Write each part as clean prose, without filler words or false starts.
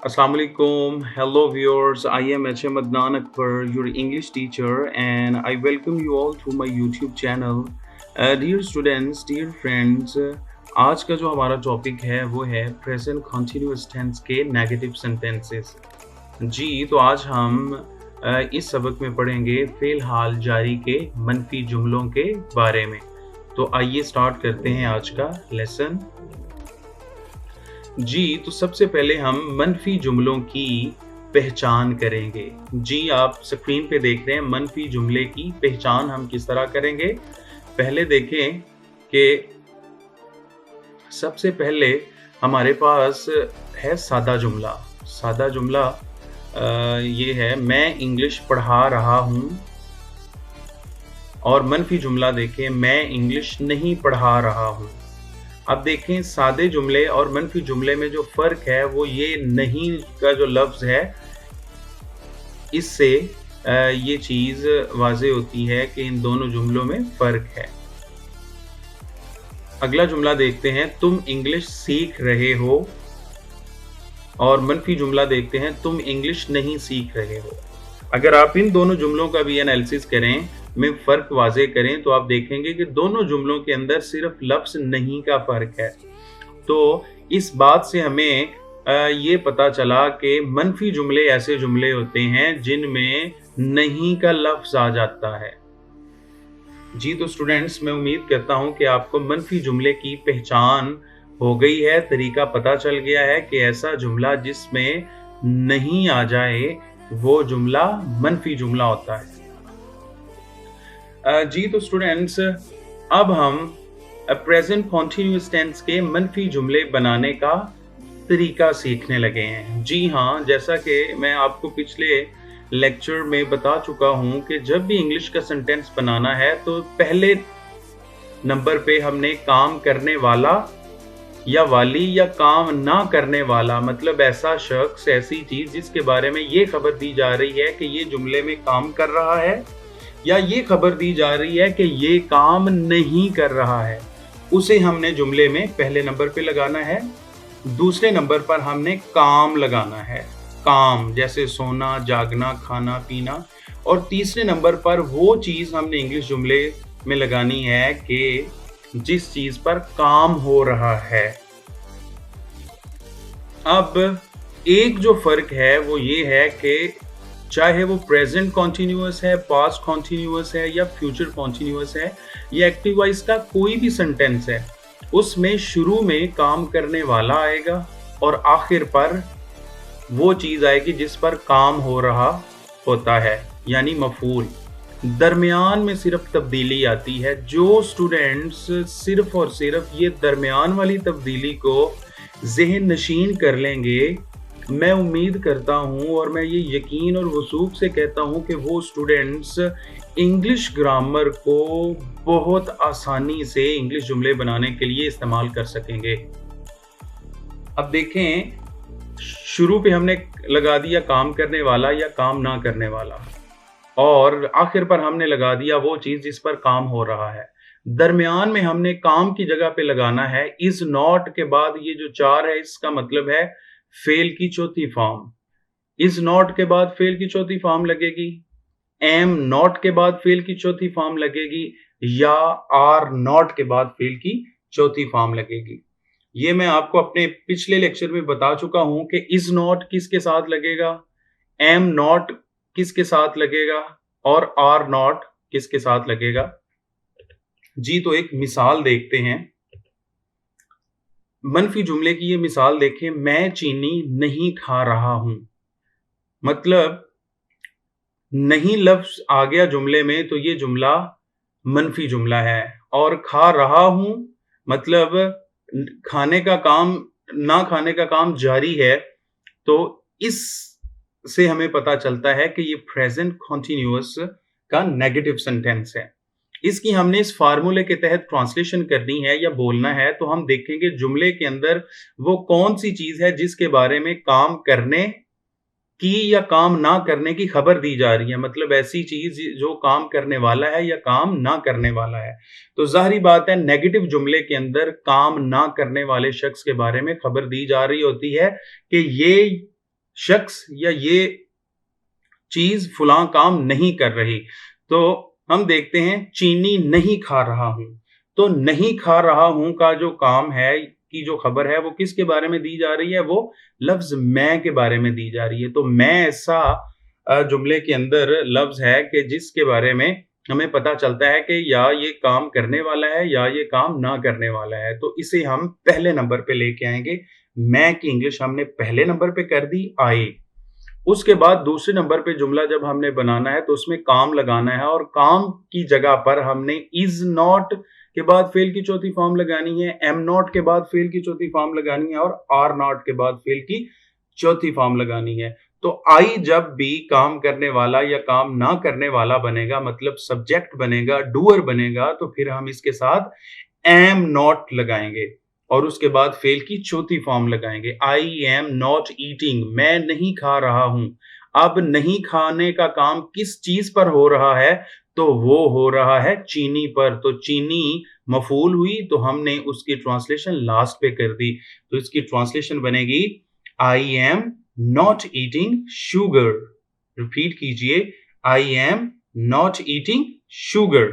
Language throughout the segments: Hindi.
Assalamu alaikum. Hello viewers. I am HM Adnan Akbar, your English teacher, and I welcome you all to my YouTube channel. Dear students, dear friends, आज का जो हमारा टॉपिक है वो है प्रेजेंट कॉन्टिन्यूअस टेंस के नेगेटिव सेंटेंसेस। जी, तो आज हम इस सबक में पढ़ेंगे फ़िलहाल जारी के मनफी जुमलों के बारे में। तो आइए स्टार्ट करते हैं आज का लेसन। जी, तो सबसे पहले हम मनफी जुमलों की पहचान करेंगे। जी, आप स्क्रीन पे देख रहे हैं मनफी जुमले की पहचान हम किस तरह करेंगे। पहले देखें कि सबसे पहले हमारे पास है सादा जुमला। सादा जुमला ये है मैं इंग्लिश पढ़ा रहा हूँ। और मनफी जुमला देखें मैं इंग्लिश नहीं पढ़ा रहा हूँ। अब देखें सादे जुमले और मनफी जुमले में जो फ़र्क है वो ये नहीं का जो लफ्ज़ है इससे ये चीज़ वाज़े होती है कि इन दोनों जुमलों में फ़र्क है। अगला जुमला देखते हैं तुम इंग्लिश सीख रहे हो और मनफी जुमला देखते हैं तुम इंग्लिश नहीं सीख रहे हो। अगर आप इन दोनों जुमलों का भी एनालिसिस करें में फ़र्क वाज़े करें तो आप देखेंगे कि दोनों जुमलों के अंदर सिर्फ लफ्ज़ नहीं का फ़र्क है। तो इस बात से हमें ये पता चला कि मनफी जुमले ऐसे जुमले होते हैं जिनमें नहीं का लफ्ज़ आ जाता है। जी, तो स्टूडेंट्स मैं उम्मीद करता हूँ कि आपको मनफी जुमले की पहचान हो गई है, तरीका पता चल गया है कि ऐसा जुमला जिसमें नहीं आ जाए वो जुमला मनफी जुमला होता है। जी, तो स्टूडेंट्स अब हम प्रेजेंट कॉन्टिन्यूअस टेंस के मनफी जुमले बनाने का तरीका सीखने लगे हैं। जी हाँ, जैसा कि मैं आपको पिछले लेक्चर में बता चुका हूँ कि जब भी इंग्लिश का सेंटेंस बनाना है तो पहले नंबर पे हमने काम करने वाला या वाली या काम ना करने वाला मतलब ऐसा शख्स ऐसी चीज़ जिसके बारे में ये खबर दी जा रही है कि ये जुमले में काम कर रहा है या ये खबर दी जा रही है कि ये काम नहीं कर रहा है, उसे हमने जुमले में पहले नंबर पे लगाना है। दूसरे नंबर पर हमने काम लगाना है, काम जैसे सोना, जागना, खाना, पीना। और तीसरे नंबर पर वो चीज़ हमने इंग्लिश जुमले में लगानी है कि जिस चीज़ पर काम हो रहा है। अब एक जो फ़र्क है वो ये है कि चाहे वो प्रेजेंट कॉन्टिन्यूअस है, पास्ट कॉन्टिन्यूअस है या फ्यूचर कॉन्टिन्यूअस है या एक्टिव वॉइस का कोई भी सेंटेंस है, उसमें शुरू में काम करने वाला आएगा और आखिर पर वो चीज़ आएगी जिस पर काम हो रहा होता है, यानी मफूल। दरमियान में सिर्फ तब्दीली आती है। जो स्टूडेंट्स सिर्फ और सिर्फ ये दरमियान वाली तब्दीली को ज़हन नशीन कर लेंगे, मैं उम्मीद करता हूँ और मैं ये यकीन और वसूख से कहता हूँ कि वो स्टूडेंट्स इंग्लिश ग्रामर को बहुत आसानी से इंग्लिश जुमले बनाने के लिए इस्तेमाल कर सकेंगे। अब देखें, शुरू पे हमने लगा दिया काम करने वाला या काम ना करने वाला और आखिर पर हमने लगा दिया वो चीज़ जिस पर काम हो रहा है। दरमियान में हमने काम की जगह पे लगाना है इज़ नॉट के बाद ये जो 4 है इसका मतलब है फेल की चौथी फॉर्म। इज़ नॉट के बाद फेल की चौथी फॉर्म लगेगी, एम नॉट के बाद फेल की चौथी फॉर्म लगेगी या आर नॉट के बाद फेल की चौथी फॉर्म लगेगी। ये मैं आपको अपने पिछले लेक्चर में बता चुका हूं कि इज़ नॉट किसके साथ लगेगा, एम नॉट किसके साथ लगेगा और आर नॉट किसके साथ लगेगा। जी, तो एक मिसाल देखते हैं। मनफी जुमले की ये मिसाल देखें, मैं चीनी नहीं खा रहा हूं। मतलब नहीं लफ्ज आ गया जुमले में तो ये जुमला मनफी जुमला है और खा रहा हूं मतलब खाने का काम ना खाने का काम जारी है। तो इस से हमें पता चलता है कि ये प्रेजेंट कॉन्टिन्यूअस का नेगेटिव सेंटेंस है। इसकी हमने इस फार्मूले के तहत ट्रांसलेशन करनी है या बोलना है तो हम देखेंगे जुमले के अंदर वो कौन सी चीज है जिसके बारे में काम करने की या काम ना करने की खबर दी जा रही है। मतलब ऐसी चीज जो काम करने वाला है या काम ना करने वाला है। तो जाहिर बात है नेगेटिव जुमले के अंदर काम ना करने वाले शख्स के बारे में खबर दी जा रही होती है कि ये शख्स या ये चीज फलां काम नहीं कर रही। तो हम देखते हैं चीनी नहीं खा रहा हूं। तो नहीं खा रहा हूं का जो काम है की जो खबर है वो किसके बारे में दी जा रही है, वो लफ्ज मैं के बारे में दी जा रही है। तो मैं ऐसा जुमले के अंदर लफ्ज है कि जिसके बारे में हमें पता चलता है कि या ये काम करने वाला है या ये काम ना करने वाला है। तो इसे हम पहले नंबर पे लेके आएंगे। मैं की इंग्लिश हमने पहले नंबर पे कर दी आई। उसके बाद दूसरे नंबर पे जुमला जब हमने बनाना है तो उसमें काम लगाना है और काम की जगह पर हमने इज नॉट के बाद फेल की चौथी फॉर्म लगानी है, एम नॉट के बाद फेल की चौथी फॉर्म लगानी है और आर नॉट के बाद फेल की चौथी फॉर्म लगानी है। तो आई जब भी काम करने वाला या काम ना करने वाला बनेगा, मतलब सब्जेक्ट बनेगा, डूअर बनेगा, तो फिर हम इसके साथ एम नॉट लगाएंगे और उसके बाद फेल की चौथी फॉर्म लगाएंगे। आई एम नॉट ईटिंग, मैं नहीं खा रहा हूं। अब नहीं खाने का काम किस चीज पर हो रहा है, तो वो हो रहा है चीनी पर। तो चीनी मफूल हुई तो हमने उसकी ट्रांसलेशन लास्ट पे कर दी। तो इसकी ट्रांसलेशन बनेगी I am not eating sugar. Repeat कीजिए, I am not eating sugar.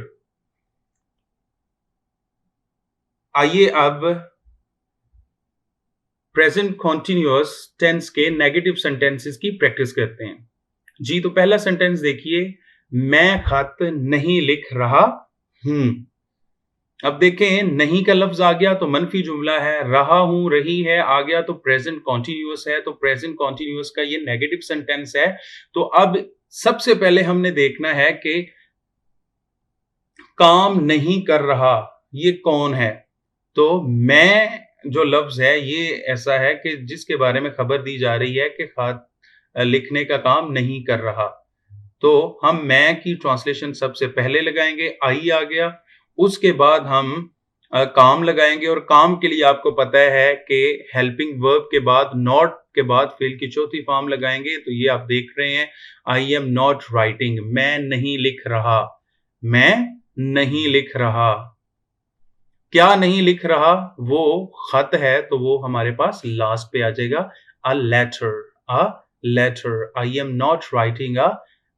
आइए अब प्रेजेंट कॉन्टिन्यूअस टेंस के नेगेटिव सेंटेंसेस की प्रैक्टिस करते हैं। जी, तो पहला सेंटेंस देखिए, मैं खत नहीं लिख रहा हूं। अब देखें, नहीं का लफ्ज आ गया तो मनफी जुमला है, रहा हूं, रही है आ गया तो प्रेजेंट कॉन्टिन्यूअस है। तो प्रेजेंट कॉन्टिन्यूअस का ये नेगेटिव सेंटेंस है। तो अब सबसे पहले हमने देखना है कि काम नहीं कर रहा ये कौन है। तो मैं जो लफ्ज है ये ऐसा है कि जिसके बारे में खबर दी जा रही है कि खत लिखने का काम नहीं कर रहा। तो हम मैं की ट्रांसलेशन सबसे पहले लगाएंगे, आई आ गया। उसके बाद हम काम लगाएंगे और काम के लिए आपको पता है कि हेल्पिंग वर्ब के बाद नॉट के बाद फेल की चौथी फॉर्म लगाएंगे। तो ये आप देख रहे हैं, आई एम नॉट राइटिंग, मैं नहीं लिख रहा, मैं नहीं लिख रहा। क्या नहीं लिख रहा, वो खत है तो वो हमारे पास लास्ट पे आ जाएगा, a letter, a letter. I am not writing a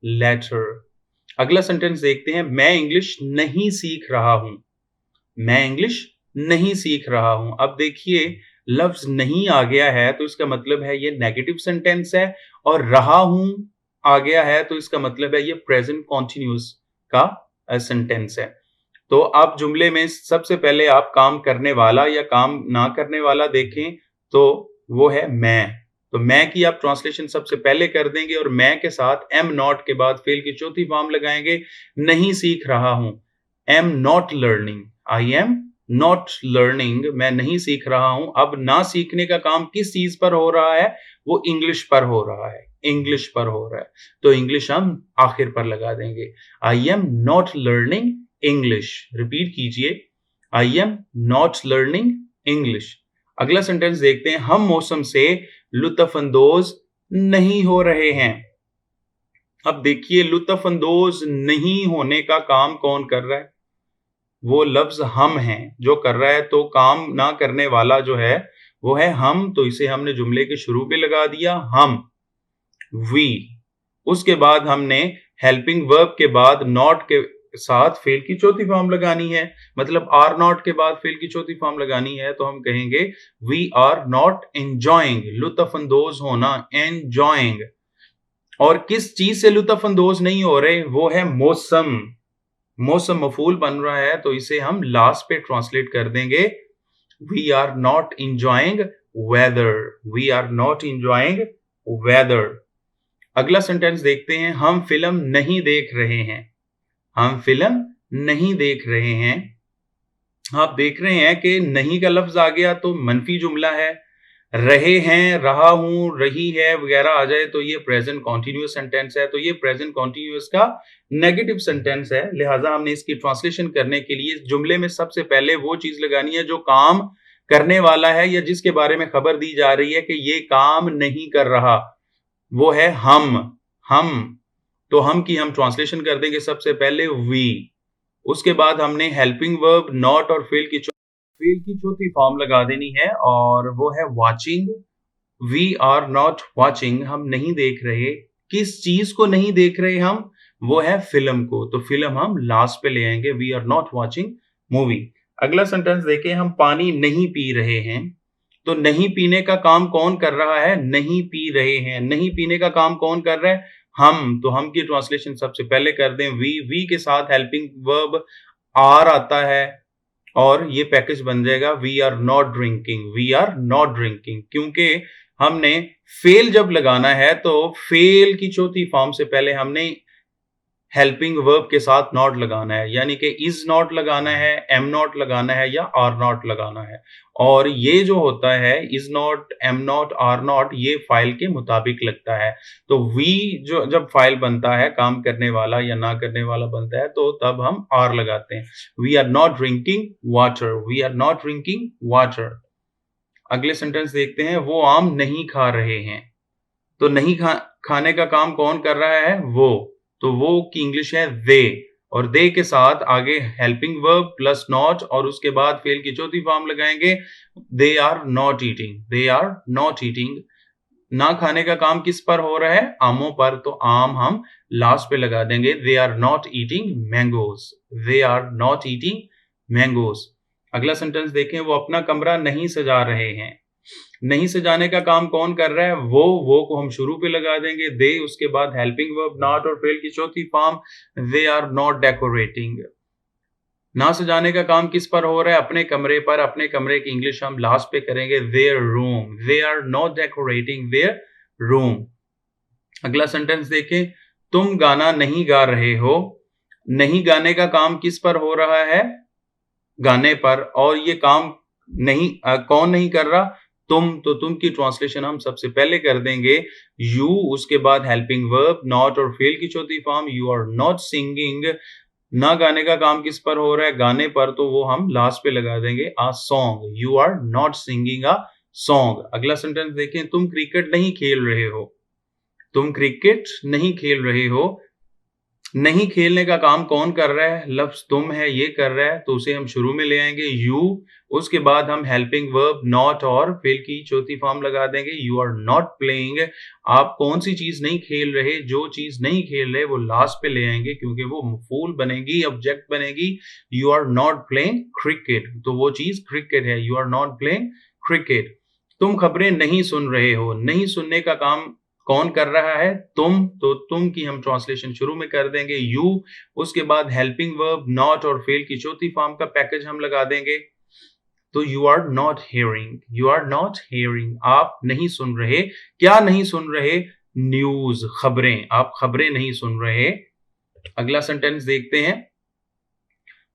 letter. अगला सेंटेंस देखते हैं, मैं इंग्लिश नहीं सीख रहा हूं। मैं इंग्लिश नहीं सीख रहा हूं। अब देखिए, लफ्ज नहीं आ गया है तो इसका मतलब है ये नेगेटिव सेंटेंस है, और रहा हूं आ गया है तो इसका मतलब है ये प्रेजेंट कॉन्टिन्यूअस का सेंटेंस है। तो आप जुमले में सबसे पहले आप काम करने वाला या काम ना करने वाला देखें तो वो है मैं। तो मैं की आप ट्रांसलेशन सबसे पहले कर देंगे और मैं के साथ एम नॉट के बाद फेल की चौथी फॉर्म लगाएंगे, नहीं सीख रहा हूं, M not learning, I am not learning, मैं नहीं सीख रहा हूं। अब ना सीखने का काम किस चीज पर हो रहा है, वो इंग्लिश पर हो रहा है, इंग्लिश पर हो रहा है। तो इंग्लिश हम आखिर पर लगा देंगे, I am not learning English. Repeat कीजिए, I am not learning English. अगला सेंटेंस देखते हैं, हम मौसम से लुत्फअंदोज नहीं हो रहे हैं। अब देखिए, लुत्फअंदोज नहीं होने का काम कौन कर रहा है, वो लफ्ज हम हैं जो कर रहा है। तो काम ना करने वाला जो है वो है हम, तो इसे हमने जुमले के शुरू पे लगा दिया, हम, वी। उसके बाद हमने हेल्पिंग वर्ब के बाद नॉट के साथ फेल की चौथी फॉर्म लगानी है, मतलब आर नॉट के बाद फेल की चौथी फॉर्म लगानी है। तो हम कहेंगे वी आर नॉट एंजॉइंग, लुत्फअंदोज होना, एंजॉइंग। और किस चीज से लुत्फअंदोज नहीं हो रहे, वो है मौसम। मौसम मफूल बन रहा है तो इसे हम लास्ट पे ट्रांसलेट कर देंगे, we are not enjoying weather, we are not enjoying weather. अगला सेंटेंस देखते हैं, हम फिल्म नहीं देख रहे हैं। हम फिल्म नहीं देख रहे हैं। आप देख रहे हैं कि नहीं का लफ्ज आ गया तो मनफी जुमला है, रहे हैं, रहा हूं, रही है वगैरह आ जाए तो ये प्रेजेंट कॉन्टिन्यूअस सेंटेंस है। तो ये प्रेजेंट कॉन्टिन्यूअस का नेगेटिव सेंटेंस है। लिहाजा हमने इसकी ट्रांसलेशन करने के लिए इस जुमले में सबसे पहले वो चीज लगानी है जो काम करने वाला है या जिसके बारे में खबर दी जा रही है कि ये काम नहीं कर रहा, वो है हम। हम, तो हम की हम ट्रांसलेशन कर देंगे सबसे पहले वी। उसके बाद हमने हेल्पिंग वर्ब नॉट और फेल की चौथी फॉर्म लगा देनी है और वो है watching, we are not watching, हम नहीं देख रहे। किस चीज को नहीं देख रहे हम? वो है फिल्म को, तो फिल्म हम लास्ट पे ले आएंगे, we are not watching movie. अगला सेंटेंस देखिए, हम पानी नहीं पी रहे हैं। तो नहीं पीने का काम कौन कर रहा है? नहीं पी रहे हैं। नहीं पीने का काम कौन कर रहा है? हम। तो हम की ट्रांसलेशन सबसे पहले कर दें वी के साथ हेल्पिंग वर्ब आर आता है और ये पैकेज बन जाएगा we are not drinking. We are not drinking, क्योंकि हमने फेल जब लगाना है तो फेल की चौथी फॉर्म से पहले हमने हेल्पिंग वर्ब के साथ नॉट लगाना है, यानी कि इज नॉट लगाना है, एम नॉट लगाना है या आर नॉट लगाना है। और ये जो होता है is not, am not, are not, ये फाइल के मुताबिक लगता है। तो वी जो जब फाइल बनता है, काम करने वाला या ना करने वाला बनता है, तो तब हम आर लगाते हैं। We are not drinking water. We are not drinking water. अगले सेंटेंस देखते हैं, वो आम नहीं खा रहे हैं। तो नहीं खाने का काम कौन कर रहा है? वो। तो वो की इंग्लिश है दे, और दे के साथ आगे हेल्पिंग वर्ब प्लस नॉट और उसके बाद फेल की चौथी फॉर्म लगाएंगे, they are not eating. They are not eating. ना खाने का काम किस पर हो रहा है? आमों पर, तो आम हम लास्ट पे लगा देंगे, they are not eating mangoes. They are not eating mangoes. अगला सेंटेंस देखें, वो अपना कमरा नहीं सजा रहे हैं। नहीं सजाने का काम कौन कर रहा है? वो को हम शुरू पे लगा देंगे, दे, उसके बाद हेल्पिंग वर्ब नॉट और फेल की चौथी form, they are not decorating. ना सजाने का काम किस पर हो रहा है? अपने कमरे पर। अपने कमरे की इंग्लिश हम लास्ट पे करेंगे, their room. They are not decorating their room. अगला सेंटेंस देखें, तुम गाना नहीं गा रहे हो। नहीं गाने का काम किस पर हो रहा है? गाने पर। और ये काम नहीं कौन नहीं कर रहा? तुम। तो तुम की ट्रांसलेशन हम सबसे पहले कर देंगे यू, उसके बाद हेल्पिंग वर्ब नॉट और फेल की चौथी form, you are not singing. ना गाने का काम किस पर हो रहा है? गाने पर, तो वो हम लास्ट पे लगा देंगे a song. You are not singing a song. अगला सेंटेंस देखें, तुम क्रिकेट नहीं खेल रहे हो। तुम क्रिकेट नहीं खेल रहे हो। नहीं खेलने का काम कौन कर रहा है? लफ्ज तुम है, ये कर रहा है, तो उसे हम शुरू में ले आएंगे यू, उसके बाद हम हेल्पिंग वर्ब नॉट और फेल की चौथी फॉर्म लगा देंगे, यू आर नॉट प्लेइंग। आप कौन सी चीज नहीं खेल रहे? जो चीज नहीं खेल रहे वो लास्ट पे ले आएंगे, क्योंकि वो मफूल बनेगी, ऑब्जेक्ट बनेगी। You are not playing cricket, तो वो चीज क्रिकेट है। You are not playing cricket. तुम खबरें नहीं सुन रहे हो। नहीं सुनने का काम कौन कर रहा है? तुम। तो तुम की हम ट्रांसलेशन शुरू में कर देंगे यू, उसके बाद हेल्पिंग वर्ब नॉट और फेल की चौथी फॉर्म का पैकेज हम लगा देंगे, तो you are not hearing. You are not hearing, आप नहीं सुन रहे। क्या नहीं सुन रहे? न्यूज, खबरें। आप खबरें नहीं सुन रहे। अगला सेंटेंस देखते हैं,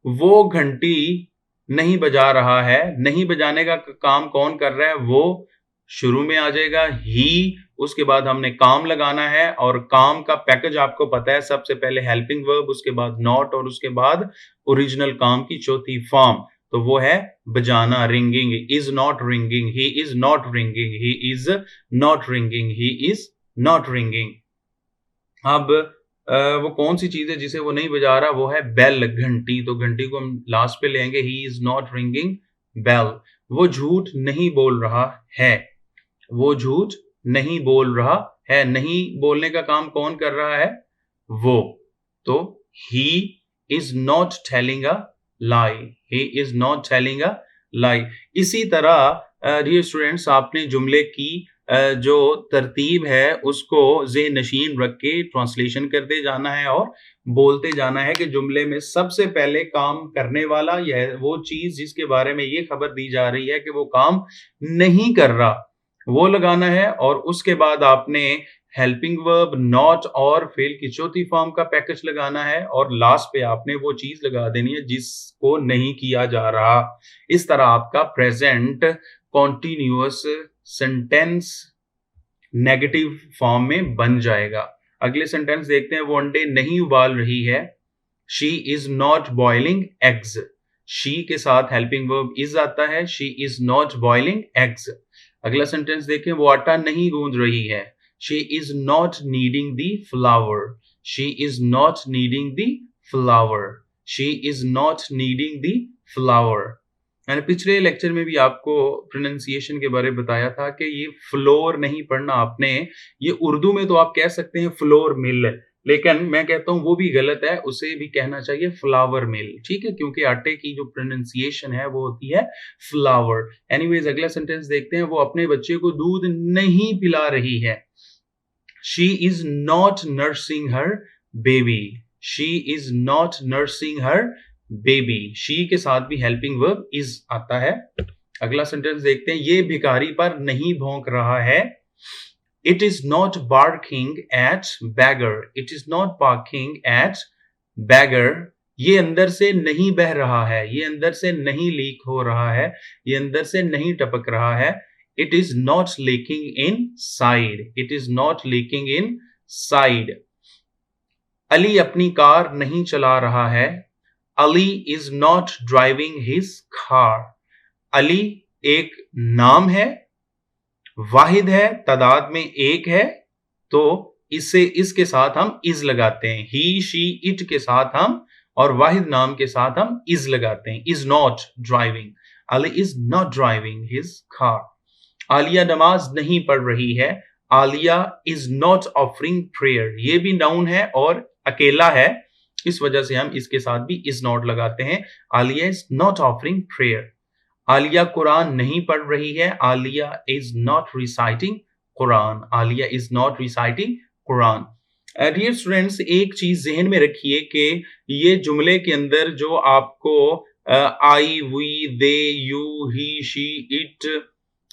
वो घंटी नहीं बजा रहा है। नहीं बजाने का काम कौन कर रहा है? वो शुरू में आ जाएगा ही, उसके बाद हमने काम लगाना है, और काम का पैकेज आपको पता है, सबसे पहले हेल्पिंग वर्ब, उसके बाद नॉट और उसके बाद ओरिजिनल काम की चौथी फॉर्म, तो वो है बजाना, ringing. Is not ringing, he is not ringing, he is not ringing, he is not ringing. अब वो कौन सी चीज है जिसे वो नहीं बजा रहा? वो है बेल, घंटी। तो घंटी को हम लास्ट पे लेंगे, he is not ringing bell. वो झूठ नहीं बोल रहा है। वो झूठ नहीं बोल रहा है। नहीं बोलने का काम कौन कर रहा है? वो। तो he is not telling a lie. He is not telling a lie. इसी तरह डियर स्टूडेंट्स, आपने जुमले की जो तरतीब है उसको ज़हन नशीन रख के ट्रांसलेशन करते जाना है और बोलते जाना है कि जुमले में सबसे पहले काम करने वाला यह वो चीज जिसके बारे में ये खबर दी जा रही है कि वो काम नहीं कर रहा, वो लगाना है। और उसके बाद आपने हेल्पिंग वर्ब नॉट और फेल की चौथी फॉर्म का पैकेज लगाना है, और लास्ट पे आपने वो चीज लगा देनी है जिसको नहीं किया जा रहा। इस तरह आपका present continuous sentence negative form में बन जाएगा। अगले सेंटेंस देखते हैं, वो अंडे नहीं उबाल रही है। She is not boiling eggs. She के साथ हेल्पिंग वर्ब इज आता है, she is not boiling eggs. अगला सेंटेंस देखें, वो आटा नहीं गूंद रही है। She is not kneading the flour. She is not kneading the flour. She is not kneading the flour. मैंने पिछले लेक्चर में भी आपको प्रोनंसिएशन के बारे में बताया था कि ये फ्लोर नहीं पढ़ना आपने, ये उर्दू में तो आप कह सकते हैं फ्लोर मिल, लेकिन मैं कहता हूँ वो भी गलत है, उसे भी कहना चाहिए फ्लावर मिल, ठीक है? क्योंकि आटे की जो प्रोनंसिएशन है वो होती है फ्लावर। एनीवेज़ अगला सेंटेंस देखते हैं, वो अपने बच्चे को दूध नहीं पिला रही है। She is not nursing her baby. She is not nursing her baby. She के साथ भी helping verb is आता है। अगला सेंटेंस देखते हैं, ये भिखारी पर नहीं भौंक रहा है। It is not barking at beggar. It is not barking at beggar. ये अंदर से नहीं बह रहा है, ये अंदर से नहीं लीक हो रहा है, ये अंदर से नहीं टपक रहा है। It is not leaking inside. It is not leaking inside. Ali अपनी कार नहीं चला रहा है। Ali is not driving his car. Ali एक नाम है, वाहिद है, तादाद में एक है, तो इससे इसके साथ हम इज लगाते हैं। ही शी इट के साथ हम और वाहिद नाम के साथ हम इज लगाते हैं। Is not driving, Ali is not driving his car. Alia नमाज नहीं पढ़ रही है। Alia is not offering prayer. ये भी नाउन है और अकेला है, इस वजह से हम इसके साथ भी इज नॉट लगाते हैं। Alia is not offering prayer. Alia Quran नहीं पढ़ रही है। Alia is not reciting Quran. Alia is not reciting Quran. Dear students, एक चीज जहन में रखिए कि ये जुमले के अंदर जो आपको I, we, they, you, he, she, it,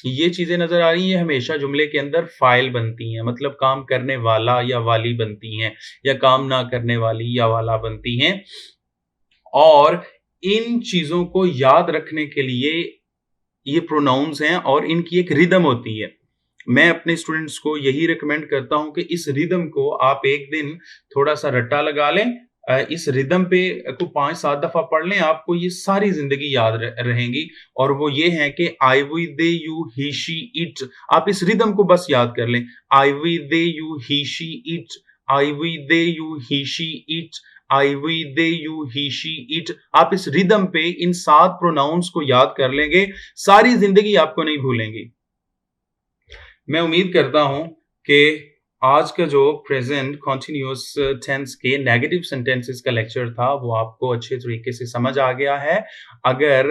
ये चीजें नजर आ रही हैं, हमेशा जुमले के अंदर फाइल बनती हैं, मतलब काम करने वाला या वाली बनती हैं, या काम ना करने वाली या वाला बनती हैं। और इन चीजों को याद रखने के लिए ये प्रोनाउंस हैं और इनकी एक रिदम होती है। मैं अपने स्टूडेंट्स को यही रिकमेंड करता हूं कि इस रिदम को आप एक दिन थोड़ा सा रट्टा लगा लें, इस रिदम पे को 5-7 दफा पढ़ लें, आपको ये सारी जिंदगी याद रहेंगी। और वो ये है कि I, we, they, you, he, she, it, आप इस रिदम को बस याद कर लें। I, we, they, you, he, she, it, I, we, they, you, he, she, it, I, we, they, you, he, she, it. आप इस रिदम पे इन 7 प्रोनाउंस को याद कर लेंगे, सारी जिंदगी आपको नहीं भूलेंगी। मैं उम्मीद करता हूं कि आज का जो प्रेजेंट कॉन्टिन्यूअस टेंस के नेगेटिव सेंटेंसेस का लेक्चर था वो आपको अच्छे तरीके से समझ आ गया है। अगर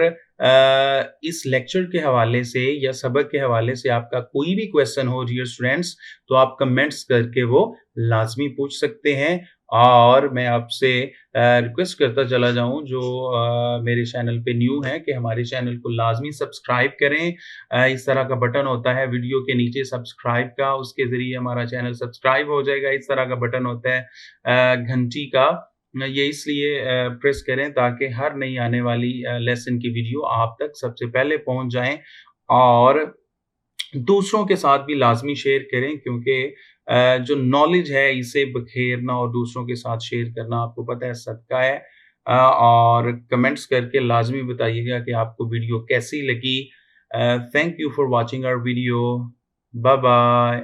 इस लेक्चर के हवाले से या सबक के हवाले से आपका कोई भी क्वेश्चन हो डियर स्टूडेंट्स, तो आप कमेंट्स करके वो लाजमी पूछ सकते हैं। और मैं आपसे रिक्वेस्ट करता चला जाऊं जो मेरे चैनल पे न्यू है कि हमारे चैनल को लाजमी सब्सक्राइब करें। इस तरह का बटन होता है वीडियो के नीचे सब्सक्राइब का, उसके जरिए हमारा चैनल सब्सक्राइब हो जाएगा। इस तरह का बटन होता है घंटी का, ये इसलिए प्रेस करें ताकि हर नई आने वाली लेसन की वीडियो आप तक सबसे पहले पहुंच जाएं। और दूसरों के साथ भी लाजमी शेयर करें, क्योंकि जो नॉलेज है इसे बखेरना और दूसरों के साथ शेयर करना आपको पता है सदका है। और कमेंट्स करके लाजमी बताइएगा कि आपको वीडियो कैसी लगी। Thank you for watching our video. Bye bye.